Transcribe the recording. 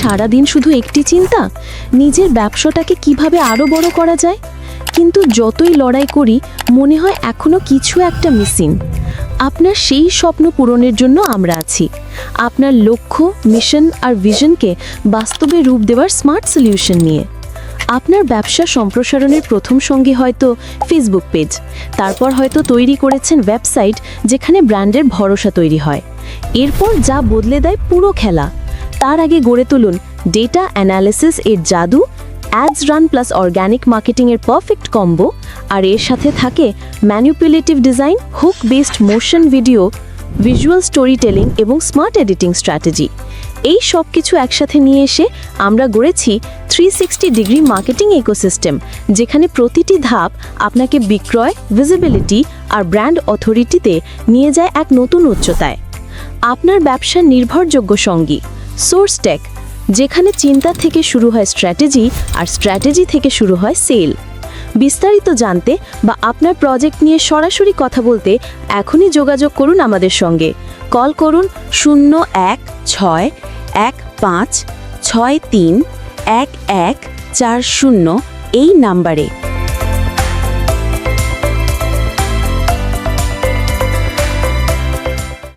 সারাদিন শুধু একটি চিন্তা, নিজের ব্যবসাটাকে কিভাবে আরও বড় করা যায়। কিন্তু যতই লড়াই করি মনে হয় এখনও কিছু একটা মিসিং। আপনার সেই স্বপ্ন পূরণের জন্য আমরা আছি। আপনার লক্ষ্য, মিশন আর ভিশনকে বাস্তবে রূপ দেওয়ার স্মার্ট সলিউশন নিয়ে। আপনার ব্যবসা সম্প্রসারণের প্রথম সঙ্গী হয়তো ফেসবুক পেজ, তারপর হয়তো তৈরি করেছেন ওয়েবসাইট যেখানে ব্র্যান্ডের ভরসা তৈরি হয়। এরপর যা বদলে দেয় পুরো খেলা। তার আগে গড়ে তুলুন ডেটা অ্যানালিসিস এর জাদু, অ্যাডস রান প্লাস অর্গ্যানিক মার্কেটিংয়ের পারফেক্ট কম্বো, আর এর সাথে থাকে manipulative design, hook based motion video, visual story telling এবং স্মার্ট এডিটিং স্ট্র্যাটেজি। এই সব কিছু একসাথে নিয়ে এসে আমরা গড়েছি 360 ডিগ্রি মার্কেটিং ইকোসিস্টেম, যেখানে প্রতিটি ধাপ আপনাকে বিক্রয়, ভিজিবিলিটি আর ব্র্যান্ড অথরিটিতে নিয়ে যায় এক নতুন উচ্চতায়। আপনার ব্যবসার নির্ভরযোগ্য সঙ্গী সোর্স টেক, যেখানে চিন্তা থেকে শুরু হয় স্ট্র্যাটেজি আর স্ট্র্যাটেজি থেকে শুরু হয় সেল। বিস্তারিত জানতে বা আপনার প্রজেক্ট নিয়ে সরাসরি কথা বলতে এখনই যোগাযোগ করুন আমাদের সঙ্গে। কল করুন 016156311140 এই নাম্বারে।